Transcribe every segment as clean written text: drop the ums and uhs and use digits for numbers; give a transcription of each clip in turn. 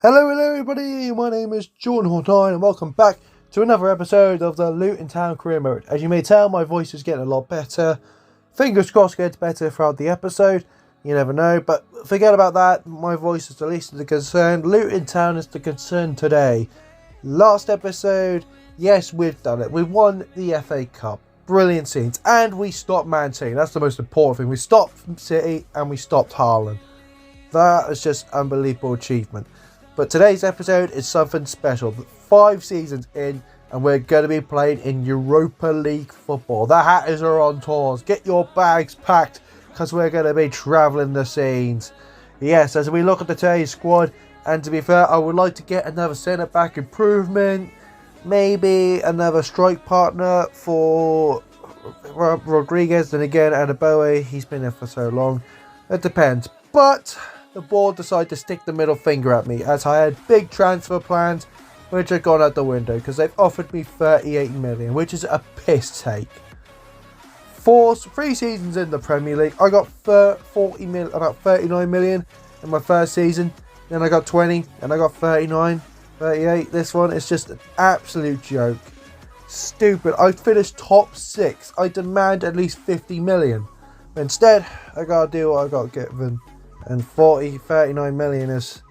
Hello everybody, my name is Jordan Horton and welcome back to another episode of the Luton Town Career Mode. As you may tell, my voice is getting a lot better. Fingers crossed gets better throughout the episode. You never know, but forget about that. My voice is the least of the concern. Luton Town is the concern today. Last episode, yes, we've done it. We won the FA Cup. Brilliant scenes. And we stopped Man City. That's the most important thing. We stopped City and we stopped Haaland. That is just unbelievable achievement. But today's episode is something special. 5 seasons in, and we're going to be playing in Europa League football. The Hatters are on tours. Get your bags packed, because we're going to be travelling the scenes. Yes, as we look at today's squad, and to be fair, I would like to get another centre-back improvement. Maybe another strike partner for Rodriguez. And again, Adebayo, he's been there for so long. It depends. But the board decided to stick the middle finger at me as I had big transfer plans which have gone out the window because they've offered me 38 million, which is a piss take. 3 seasons in the Premier League, I got about 39 million in my first season. Then I got 20 and I got 39, 38. This one is just an absolute joke. Stupid. I finished top 6. I demand at least 50 million. Instead, I gotta do what I got given. And 39 million is...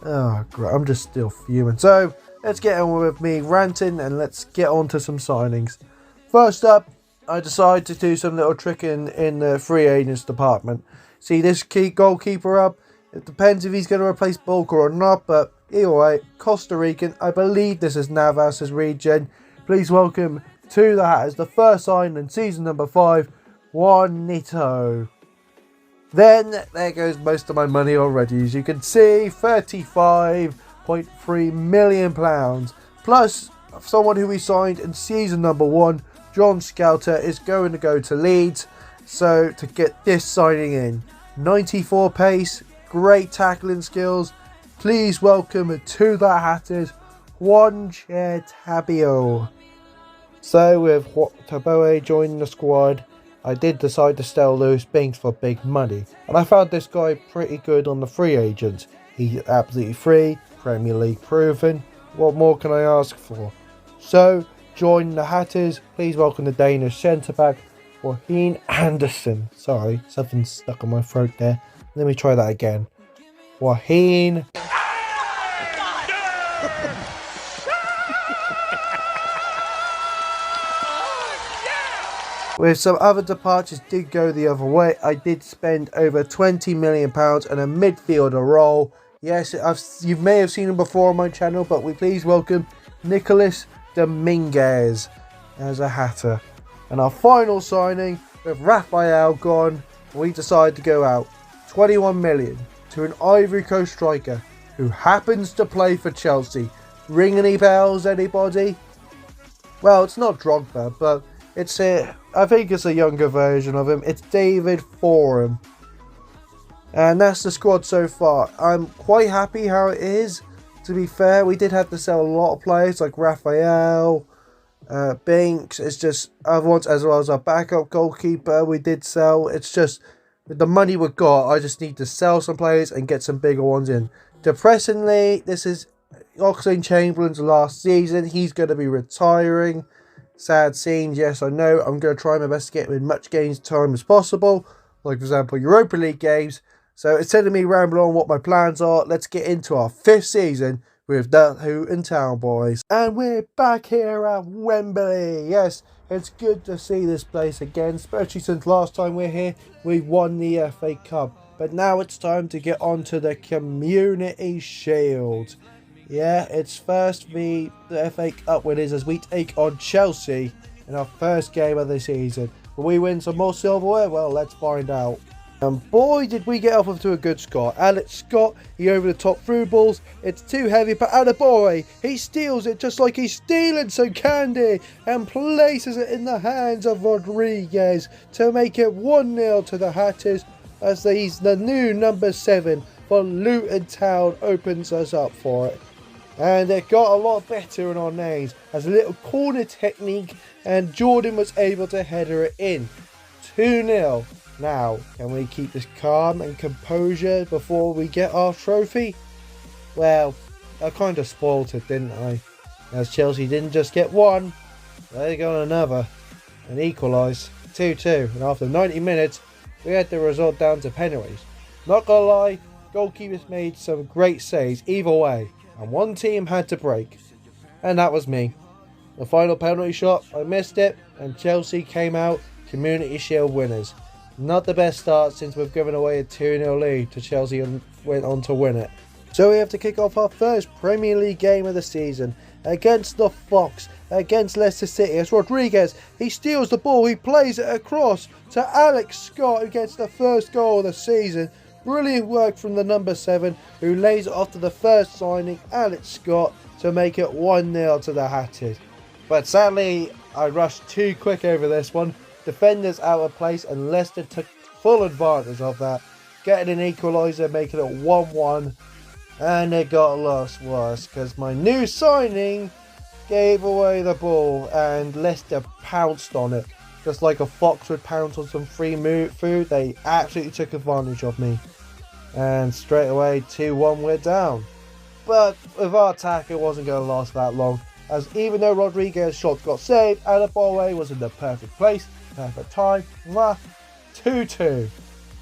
oh, great. I'm just still fuming. So, let's get on with me ranting and let's get on to some signings. First up, I decided to do some little trick in the free agents department. See this key goalkeeper up? It depends if he's going to replace Bulker or not, but either way, Costa Rican. I believe this is Navas's regen. Please welcome to the Hatters, the first sign in season number 5, Juanito. Then, there goes most of my money already. As you can see, £35.3 million. Plus, someone who we signed in season number 1, John Scouter, is going to go to Leeds. So, to get this signing in. 94 pace, great tackling skills. Please welcome to the Hatters, Juan Tabio. So, with Taboe joining the squad, I did decide to sell Lewis Binks for big money. And I found this guy pretty good on the free agents. He's absolutely free, Premier League proven. What more can I ask for? So, join the Hatters. Please welcome the Danish centre-back, Joachim Andersen. Sorry, something stuck in my throat there. Let me try that again. Joachim. With some other departures did go the other way. I did spend over £20 million on a midfielder role. Yes, you may have seen him before on my channel, but we please welcome Nicolas Dominguez as a Hatter. And our final signing, with Raphael gone, we decided to go out 21 million to an Ivory Coast striker who happens to play for Chelsea. Ring any bells, anybody? Well, it's not DROGBA, but I think it's a younger version of him. It's David Forum. And that's the squad so far. I'm quite happy how it is. To be fair, we did have to sell a lot of players like Raphael, Binks. It's just other ones, as well as our backup goalkeeper we did sell. It's just with the money we got, I just need to sell some players and get some bigger ones in. Depressingly, this is Oxlade-Chamberlain's last season. He's going to be retiring. Sad scenes, yes, I know. I'm going to try my best to get him in much games time as possible. Like, for example, Europa League games. So, instead of me rambling on what my plans are, let's get into our 5th season with the Luton Town boys. And we're back here at Wembley. Yes, it's good to see this place again, especially since last time we were here, we won the FA Cup. But now it's time to get on to the Community Shield. Yeah, it's first the FA Cup winners as we take on Chelsea in our first game of the season. Will we win some more silverware? Well, let's find out. And boy, did we get off to a good start. Alex Scott, he over the top through balls. It's too heavy, but Adebayo, he steals it just like he's stealing some candy and places it in the hands of Rodriguez to make it 1-0 to the Hatters as he's the new number 7 for Luton Town opens us up for it. And it got a lot better in our names as a little corner technique and Jordan was able to header it in. 2-0. Now, can we keep this calm and composure before we get our trophy? Well, I kind of spoiled it, didn't I? As Chelsea didn't just get one, they got another and equalised 2-2. And after 90 minutes, we had the result down to penalties. Not gonna lie, goalkeepers made some great saves either way, and one team had to break, and that was me. The final penalty shot, I missed it, and Chelsea came out Community Shield winners. Not the best start since we've given away a 2-0 lead to Chelsea and went on to win it. So we have to kick off our first Premier League game of the season against the Fox, against Leicester City. It's Rodriguez, he steals the ball, he plays it across to Alex Scott, who gets the first goal of the season. Brilliant work from the number 7, who lays it off to the first signing, Alex Scott, to make it 1-0 to the Hatters. But sadly, I rushed too quick over this one. Defenders out of place, and Leicester took full advantage of that, getting an equaliser, making it 1-1. And it got lost worse because my new signing gave away the ball and Leicester pounced on it. Just like a fox would pounce on some free food, they absolutely took advantage of me. And straight away 2-1 we're down. But with our attack it wasn't going to last that long, as even though Rodriguez's shot got saved, Adebayo was in the perfect place, perfect time. 2-2.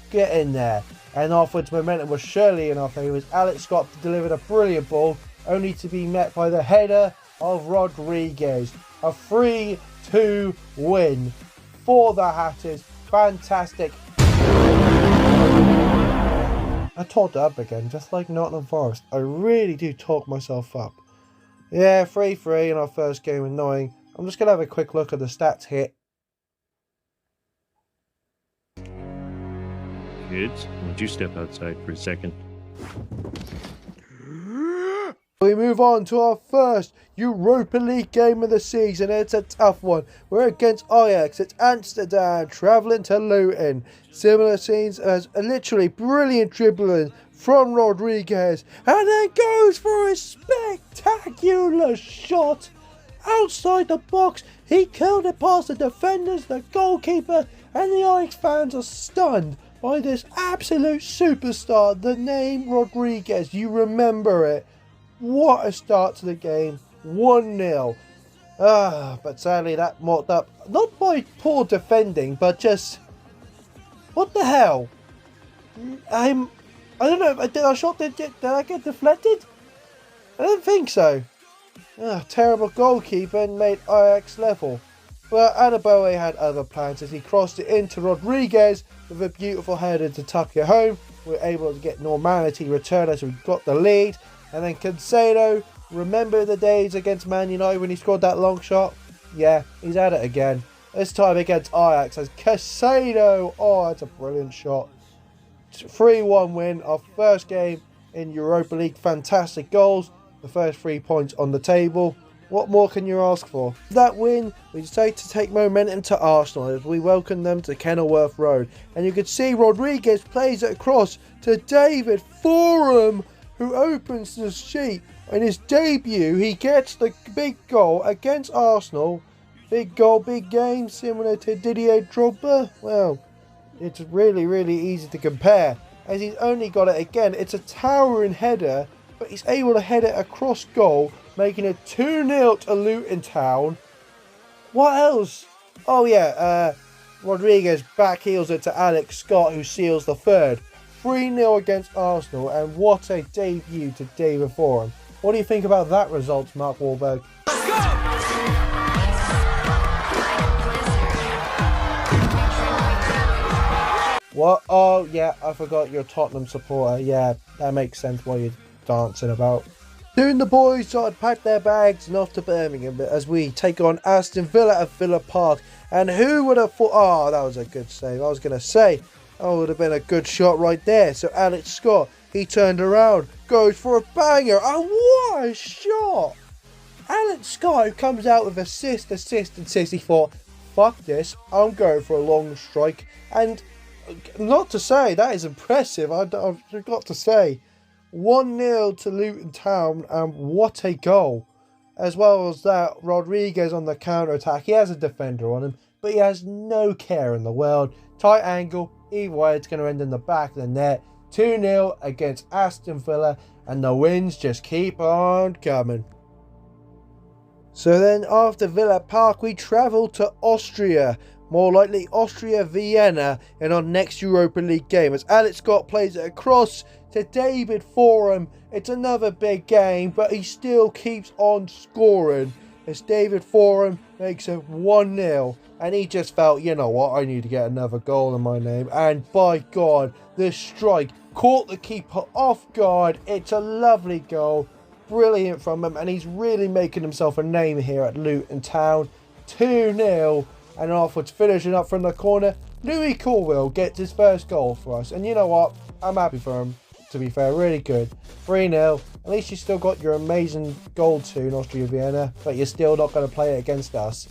Get in there. And offwards momentum was surely in our favour as Alex Scott delivered a brilliant ball, only to be met by the header of Rodriguez. A 3-2 win for the Hatters. Fantastic. I talked up again, just like Nottingham Forest. I really do talk myself up. Yeah, 3-3 in our first game, annoying. I'm just going to have a quick look at the stats here. Kids, won't you step outside for a second? We move on to our first Europa League game of the season. It's a tough one. We're against Ajax. It's Amsterdam, travelling to Luton. Similar scenes as a literally brilliant dribbling from Rodriguez, and then goes for a spectacular shot outside the box. He killed it past the defenders, the goalkeeper, and the Ajax fans are stunned by this absolute superstar. The name Rodriguez, you remember it. What a start to the game. 1-0. But sadly that mocked up, not by poor defending, but just, what the hell? I don't know, did I get deflected? I don't think so. Terrible goalkeeper made Ajax level. But Adebayo had other plans as he crossed it into Rodriguez with a beautiful header to tuck it home. We were able to get normality return as we got the lead. And then Caicedo, remember the days against Man United when he scored that long shot? Yeah, he's at it again. This time against Ajax as Caicedo. Oh, that's a brilliant shot. 3-1 win, our first game in Europa League. Fantastic goals. The first 3 points on the table. What more can you ask for? That win, we decided to take momentum to Arsenal as we welcome them to Kenilworth Road. And you could see Rodriguez plays it across to David Forum, who opens the sheet. In his debut, he gets the big goal against Arsenal. Big goal, big game, similar to Didier Drogba. Well, it's really, really easy to compare, as he's only got it again. It's a towering header, but he's able to head it across goal, making it 2-0 to Luton Town. What else? Oh yeah, Rodriguez backheels it to Alex Scott, who seals the third. 3-0 against Arsenal, and what a debut to David Forum. What do you think about that result, Mark Wahlberg? Let's go! What? Oh yeah, I forgot you're a Tottenham supporter. Yeah, that makes sense why you're dancing about. Soon the boys started to pack their bags and off to Birmingham as we take on Aston Villa at Villa Park. And who would have thought? Oh, that was a good save. I was going to say, that would have been a good shot right there. So Alex Scott, he turned around, goes for a banger. And what a shot! Alex Scott, who comes out with assist, and he thought, fuck this, I'm going for a long strike. And not to say, that is impressive. I've got to say, 1-0 to Luton Town, and what a goal. As well as that, Rodriguez on the counter-attack. He has a defender on him, but he has no care in the world. Tight angle, either way, it's going to end in the back of the net. 2-0 against Aston Villa, and the wins just keep on coming. So then after Villa Park we travel to Austria, more likely Austria Vienna, in our next Europa League game as Alex Scott plays it across to David Forum. It's another big game, but he still keeps on scoring as David Forum makes it 1-0, and he just felt, you know what, I need to get another goal in my name, and by God, the strike caught the keeper off guard. It's a lovely goal, brilliant from him, and he's really making himself a name here at Luton Town. 2-0, and afterwards finishing up from the corner, Louis Corwell gets his first goal for us, and you know what, I'm happy for him, to be fair, really good. 3-0, at least you still got your amazing goal too in Austria Vienna, but you're still not going to play it against us.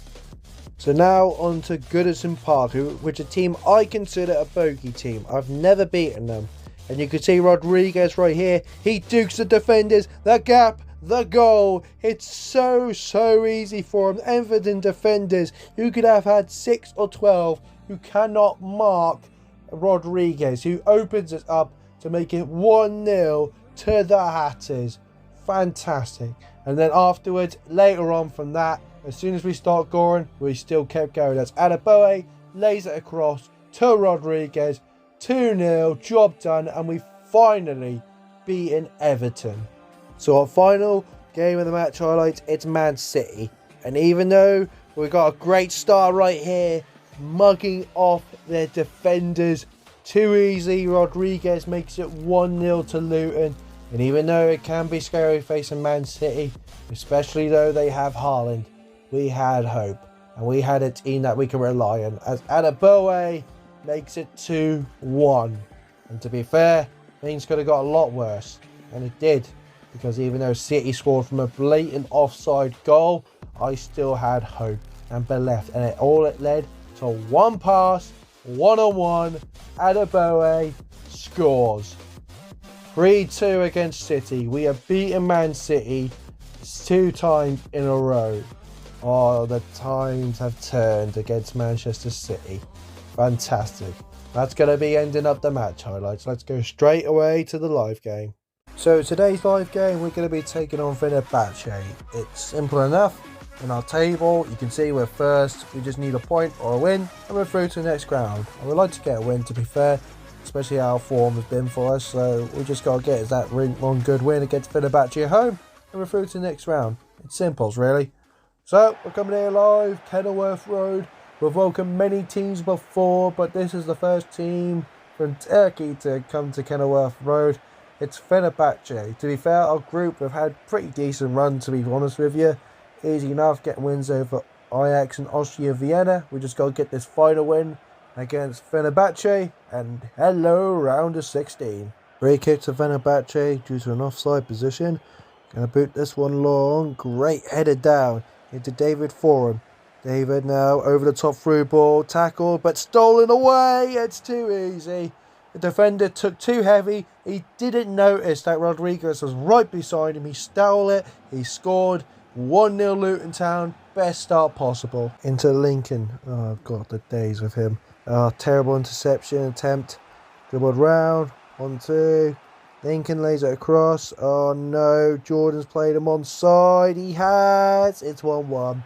So now on to Goodison Park, which is a team I consider a bogey team. I've never beaten them. And you can see Rodriguez right here. He dukes the defenders, the gap, the goal. It's so easy for him. Everton defenders who could have had 6 or 12 who cannot mark Rodriguez, who opens it up to make it 1-0 to the Hatters. Fantastic. And then afterwards, later on from that, as soon as we start scoring, we still kept going. That's Adebayo, lays it across to Rodriguez. 2-0, job done, and we've finally beaten Everton. So our final game of the match highlights, it's Man City. And even though we got a great start right here, mugging off their defenders too easy, Rodriguez makes it 1-0 to Luton. And even though it can be scary facing Man City, especially though they have Haaland, we had hope. And we had a team that we can rely on, as Adebayo makes it 2-1. And to be fair, things could have got a lot worse. And it did. Because even though City scored from a blatant offside goal, I still had hope and belief. And it led to one pass, 1-on-1, Adebayo scores. 3-2 against City. We have beaten Man City 2 times in a row. Oh, the times have turned against Manchester City. Fantastic. That's going to be ending up the match highlights. Let's go straight away to the live game. So today's live game, we're going to be taking on Fenerbahce. It's simple enough. In our table, you can see we're first. We just need a point or a win, and we're through to the next round. I would like to get a win, to be fair, especially how form has been for us. So we just got to get that one good win against Fenerbahce at home, and we're through to the next round. It's simple, really. So we're coming here live, Kenilworth Road. We've welcomed many teams before, but this is the first team from Turkey to come to Kenilworth Road. It's Fenerbahce. To be fair, our group have had pretty decent run, to be honest with you. Easy enough getting wins over Ajax and Austria Vienna. We just got to get this final win against Fenerbahce. And hello, round of 16. Free kick to Fenerbahce due to an offside position. Gonna boot this one long. Great header down into David Forum. David now over the top through ball. Tackled but stolen away. It's too easy. The defender took too heavy. He didn't notice that Rodriguez was right beside him. He stole it. He scored. 1-0 Luton Town. Best start possible. Into Lincoln. Oh, God, the days with him. Terrible interception attempt. Dribbled round. 1-2. Lincoln lays it across. Oh, no. Jordan's played him onside. He has. It's 1-1.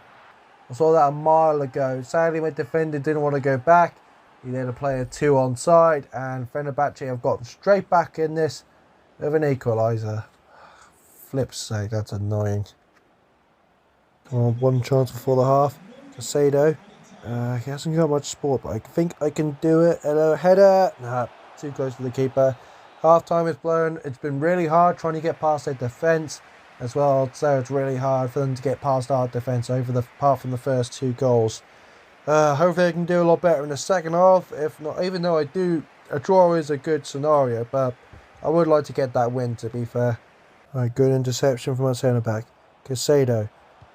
I saw that a mile ago. Sadly, my defender didn't want to go back. He let a player 2 onside, and Fenerbahce have got straight back in this with an equaliser. Flip's sake, that's annoying. Come on, one chance before the half. Casado. He hasn't got much sport, but I think I can do it. Hello, header. Nah, too close to the keeper. Half time is blown. It's been really hard trying to get past their defence as well. So it's really hard for them to get past our defence apart from the first 2 goals. Hopefully I can do a lot better in the second half. If not, even though a draw is a good scenario, but I would like to get that win, to be fair. Alright, good interception from our centre back. Casado.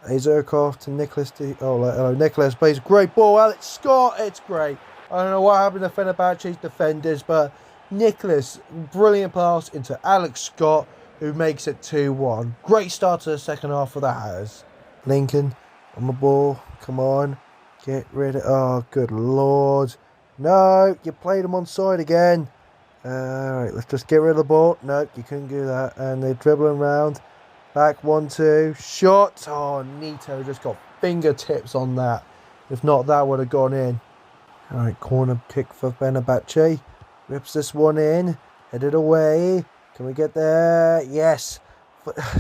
Azurkov to Nicholas. Hello, Nicholas plays a great ball. Alex Scott, it's great. I don't know what happened to Fenerbahce's defenders, but Nicholas, brilliant pass into Alex Scott, who makes it 2-1. Great start to the second half for the Hatters. Lincoln on the ball. Come on. Get rid of... Oh, good Lord. No, you played him onside again. Alright, let's just get rid of the ball. No, you couldn't do that. And they're dribbling around. Back 1-2. Shot. Oh, Nito just got fingertips on that. If not, that would have gone in. Alright, corner kick for Fenerbahce. Rips this one in. Headed away. Can we get there? Yes.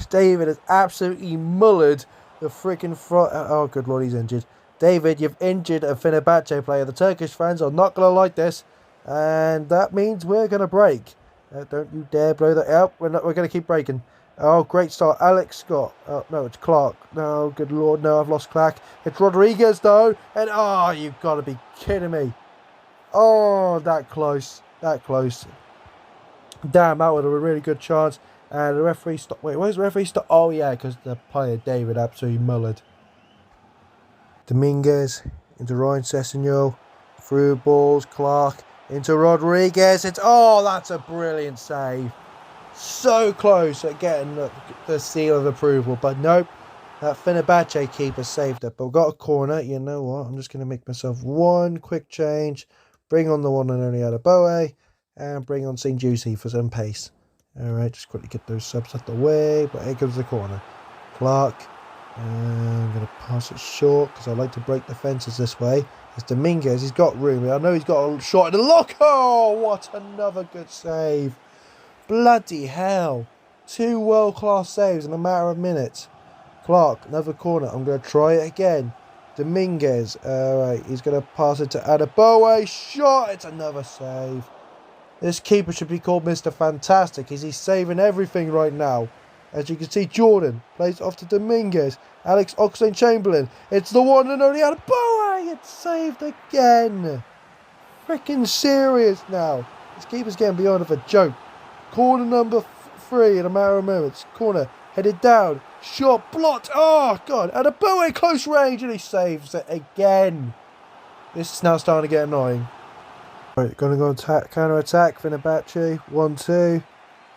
David has absolutely mullered the freaking front. Oh, good lord, he's injured. David, you've injured a Fenerbahce player. The Turkish fans are not going to like this. And that means we're going to break. Don't you dare blow that out. We're going to keep breaking. Oh, great start. Alex Scott. Oh, no, it's Clark. No, good lord. No, I've lost Clark. It's Rodriguez, though. And, oh, you've got to be kidding me. Oh, that close. That close. Damn, that would have been a really good chance. And the referee stopped. Wait, where's the referee stop? Oh, yeah, because the player, David, absolutely mullered. Dominguez into Ryan Sessegnon. Through balls. Clark into Rodriguez. It's, oh, that's a brilliant save. So close at getting the seal of approval. But nope, that Fenerbahce keeper saved it. But we've got a corner. You know what? I'm just going to make myself one quick change. Bring on the one and only Adebayo. And bring on St. Juicy for some pace. Alright, just quickly get those subs out the way. But here comes the corner. Clark. I'm going to pass it short because I like to break the fences this way. It's Dominguez. He's got room. I know he's got a shot in the lock. Oh, what another good save. Bloody hell. 2 world-class saves in a matter of minutes. Clark, another corner. I'm going to try it again. Dominguez. Alright, he's going to pass it to Adebayo. Shot. It's another save. This keeper should be called Mr. Fantastic. He's saving everything right now. As you can see, Jordan plays off to Dominguez. Alex Oxlade-Chamberlain. It's the one and only Adebayo. It's saved again. Freaking serious now. This keeper's getting beyond of a joke. Corner number 3 in a matter of moments. Corner headed down. Shot blocked. Oh, God. Adebayo close range and he saves it again. This is now starting to get annoying. Right, going to go counter attack. Fenerbahce. 1-2.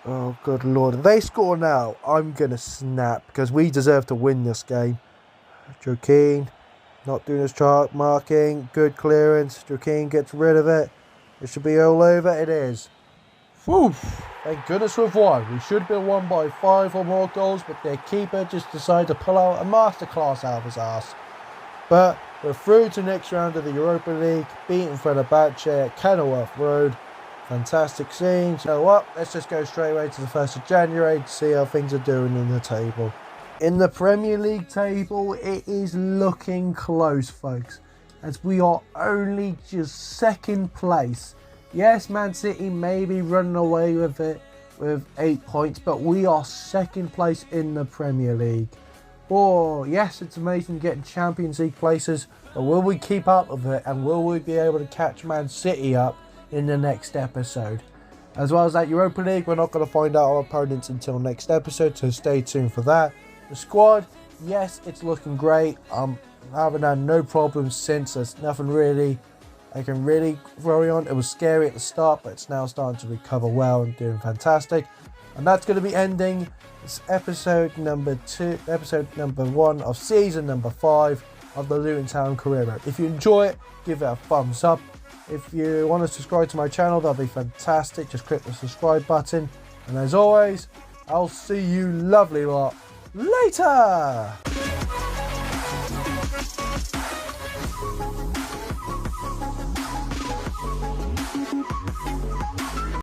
Oh, good lord. If they score now, I'm going to snap because we deserve to win this game. Joaquin not doing his chart marking. Good clearance. Joaquin gets rid of it. It should be all over. It is. Whew. Thank goodness we've won. We should have been won by 5 or more goals, but their keeper just decided to pull out a masterclass out of his ass. But we're through to the next round of the Europa League, beating Fenerbahce at Kenilworth Road. Fantastic scenes. You know what? Let's just go straight away to the 1st of January to see how things are doing in the table. In the Premier League table, it is looking close, folks, as we are only just 2nd place. Yes, Man City may be running away with it with 8 points, but we are 2nd place in the Premier League. Oh, yes, it's amazing getting Champions League places, but will we keep up with it and will we be able to catch Man City up in the next episode? As well as that Europa League, we're not going to find out our opponents until next episode, so stay tuned for that. The squad, yes, it's looking great. I haven't had no problems since. There's nothing really I can really worry on. It was scary at the start, but it's now starting to recover well and doing fantastic. And that's going to be ending this episode number 1 of season number 5 of the Luton Town career mode. If you enjoy it, give it a thumbs up. If you want to subscribe to my channel, that'll be fantastic. Just click the subscribe button. And as always, I'll see you lovely lot later.